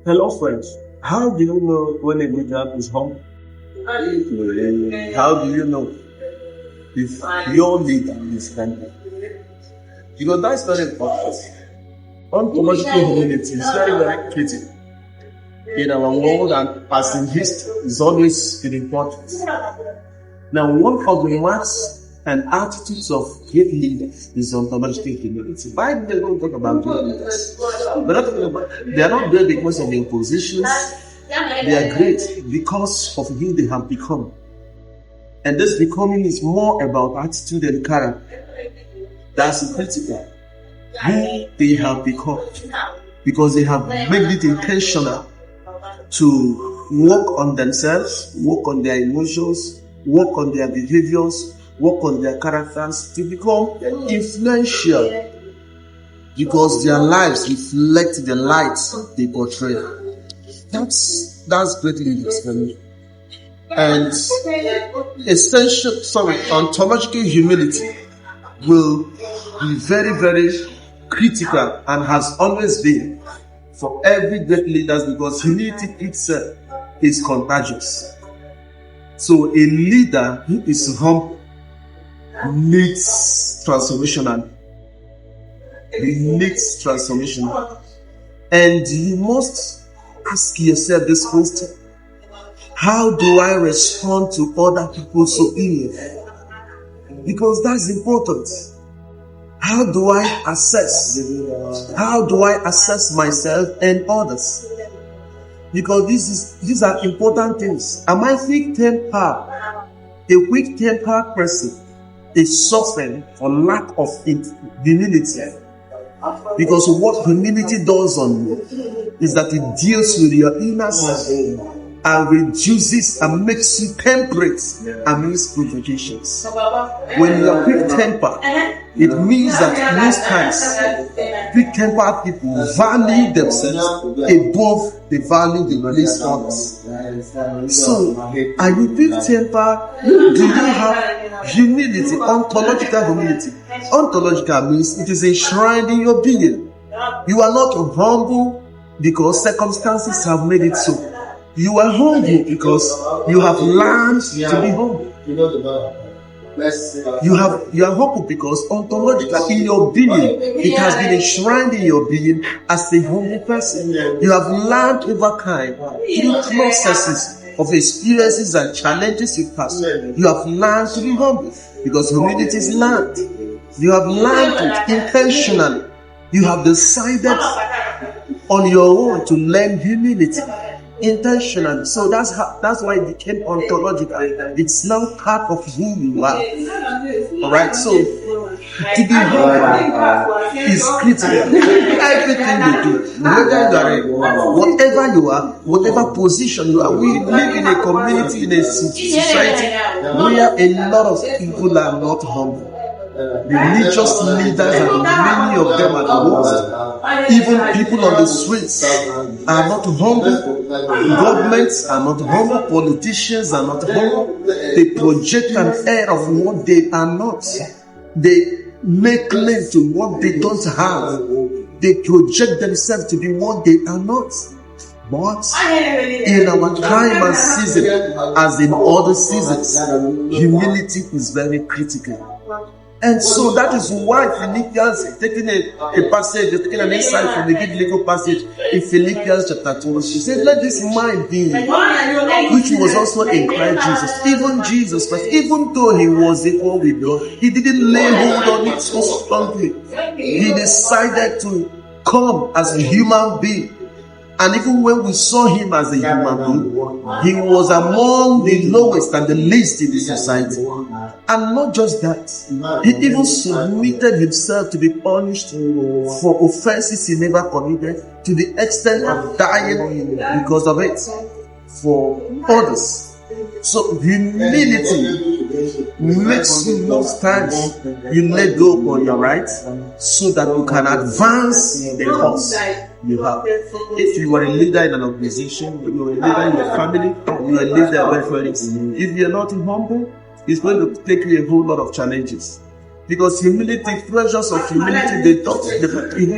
Hello, friends. How do you know when a leader is humble? How do you know if your leader is humble? Because that's very important. Ontological humility is very, very critical in our world, and as in history, it's always been important. Now, one of the marks and attitudes of great leaders is ontological humility. Why do they don't talk about great leaders? They are not great because of their positions. They are great because of who they have become. And this becoming is more about attitude and character. That's critical. Who they have become. Because they have made it intentional to work on themselves, work on their emotions, work on their behaviors, work on their characters to become influential, because their lives reflect the light they portray. That's great leaders for me. And ontological humility will be very, very critical and has always been for every great leader, because humility itself is contagious. So a leader who is humble needs transformation. And you must ask yourself this question: how do I respond to other people's opinion? Because that's important. How do I assess myself and others? Because these are important things. Am I quick-tempered? A quick-tempered person is suffering for lack of humility. Because what humility does on you is that it deals with your inner self and reduces and makes you temperate amidst provocations. When you are quick-tempered, it means that most times quick-tempered people value themselves above the value they release others. So, are you quick-tempered? Do you have humility, ontological humility? Ontological means it is enshrined in your being. You are not humble because circumstances have made it so. You are humble because you have learned to be humble. You are humble because ontologically in your being, it has been enshrined in your being as a humble person. You have learned over time through processes of experiences and challenges you pass. You have learned to be humble because humility is learned. You have learned it intentionally. You have decided on your own to learn humility intentionally. So that's why it became ontological. It's now part of who you are. Alright, so to be humble is critical. Everything you do, whatever you are, whatever position you are, we live in a community, in a society where a lot of people are not humble. Religious leaders, and many of them are the worst. Even people on the streets are not humble. Governments are not humble. Politicians are not humble. They project an air of what they are not. They make claim to what they don't have. They project themselves to be what they are not. But in our time and season, as in other seasons, humility is very critical. And so that is why Philippians, taking a passage, taking an insight from the biblical passage in Philippians chapter 2, she said, let this mind be, which was also in Christ Jesus. Even Jesus Christ, even though he was equal with God, he didn't lay hold on it so strongly. He decided to come as a human being. And even when we saw him as a human being, he was among the lowest and the least in the society. And not just that, he even submitted himself to be punished for offenses he never committed, to the extent of dying because of it for others. So humility makes you most times you let go on your rights so that you can advance the cause you have. If you are a leader in an organization, you are a leader in your family, you are a leader in welfare. If you are not humble, it's going to take you a whole lot of challenges. Because humility, pleasures of humility, they keep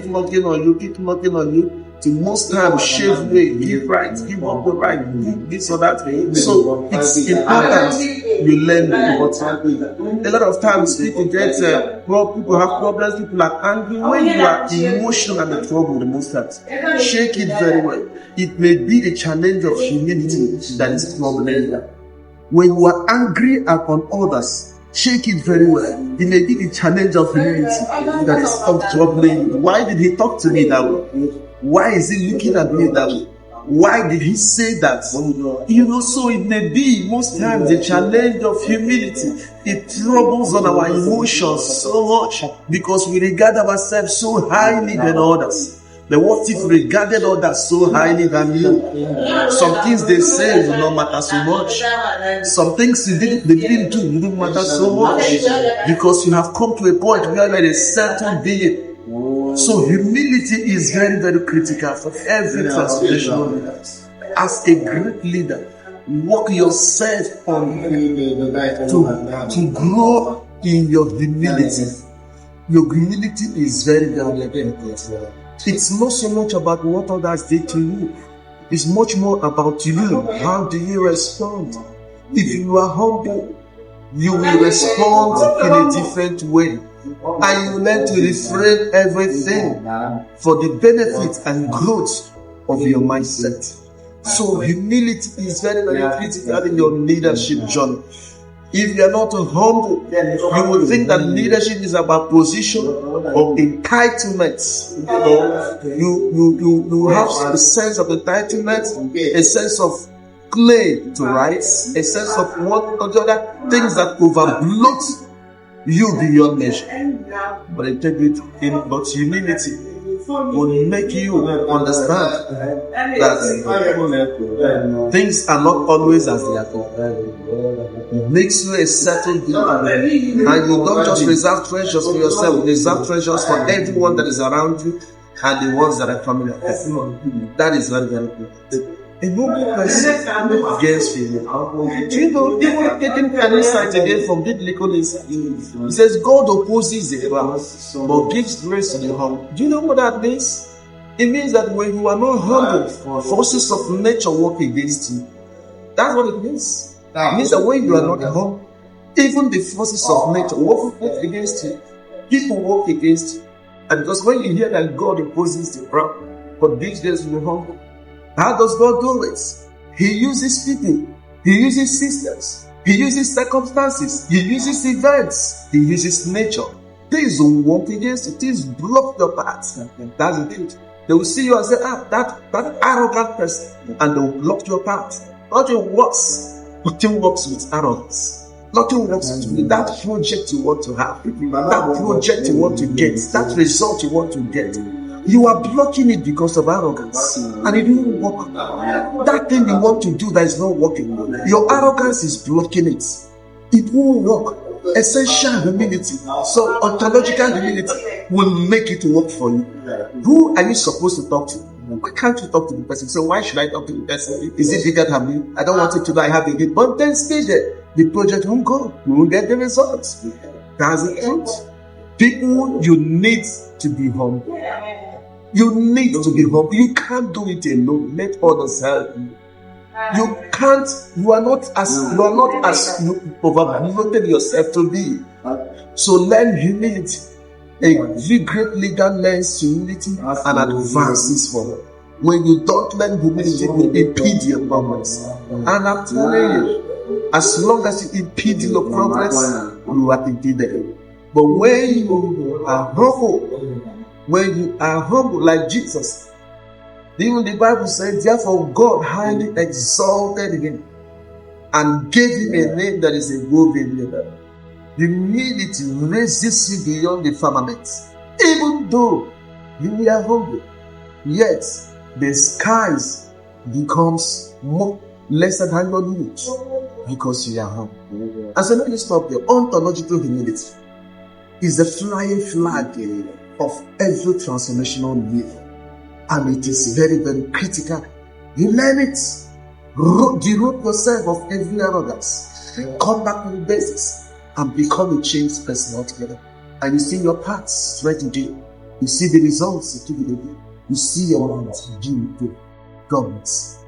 knocking on you, keep knocking on you to most times shave away, give right, give up the right, give this or that. So it's important you learn what. A lot of times people get people have problems, people are angry. When you are emotional and the trouble the most times, shake it very well. It may be the challenge of humility that is troubling you. When you are angry upon others, shake it very well. It may be the challenge of humility that is troubling you. Why did he talk to me that way? Why is he looking at me that way? Why did he say that? So it may be most times the challenge of humility. It troubles on our emotions so much because we regard ourselves so highly than others. But what if we regarded others so highly than you? Some things they say do not matter so much. Some things they didn't do don't matter so much because you have come to a point where there is certain being. So humility is very, very critical for every transformational leader. As a great leader, work yourself on to grow in your humility. Your humility is very, very important. It's not so much about what others did to you. It's much more about you. How do you respond? If you are humble, you will respond in a different way. And you learn to reframe everything for the benefit and growth of your mindset. So humility is very, very critical in your leadership journey. If you are not humble, you will think that leadership is about position or entitlement. You have a sense of entitlement, a sense of claim to rights, a sense of what other things that overload you beyond measure. But integrity, but humility will make you understand that things are not always as they are. It makes you a certain being, and you don't just reserve treasures for yourself, you reserve treasures for everyone that is around you and the ones that are familiar. That is very, very important. A noble person against failure. Do you know, even taking an insight again from biblical insight, it says God opposes the proud, but gives grace to the humble. Do you know what that means? It means that when you are not humble, forces of nature work against you. That's what it means. It means that when you are not humble, even the forces of nature work against you. People work against you. And because when you hear that God opposes the proud, but gives grace to the humble, how does God do it? He uses people. He uses systems. He uses circumstances. He uses events. He uses nature. Things will work against you. Things block your path. That's the thing. They will see you and say, that arrogant person. And they will block your path. Nothing works. Nothing works with arrogance. Nothing works with that project you want to have. That project you want to get. That result you want to get. You are blocking it because of arrogance, and it didn't work. That thing you want to do that is not working, your arrogance is blocking it. It won't work. Essential humility, so ontological humility will make it work for you. Who are you supposed to talk to? Why can't you talk to the person? So why should I talk to the person? Is it bigger than me? I don't want it to know I have a gift. But then stay there. The project won't go. You won't get the results. That's the truth. People, you need to be humble. You need to be humble. You can't do it alone. Let others help you. You can't. You are not as you overloaded yourself to be. So learn humility. A great leader learns humility and advances forward. When you don't learn humility, you will impede your progress. And I'm telling you, as long as you impede your progress, you are impeded. But when you are humble, like Jesus, even the Bible said, therefore God highly exalted him and gave him a name that is above every name. Humility raises you beyond the firmament. Even though you are humble, yet the skies becomes more lesser than your limit because you are humble. And so let me stop there. Ontological humility is the flying flag of every transformational leader, and it is very, very critical. You learn it. Deroot yourself of every arrogance. Come back to the basics and become a changed person altogether. And you see your paths straight to do. You see the results you do. You see your light. Do it. God bless.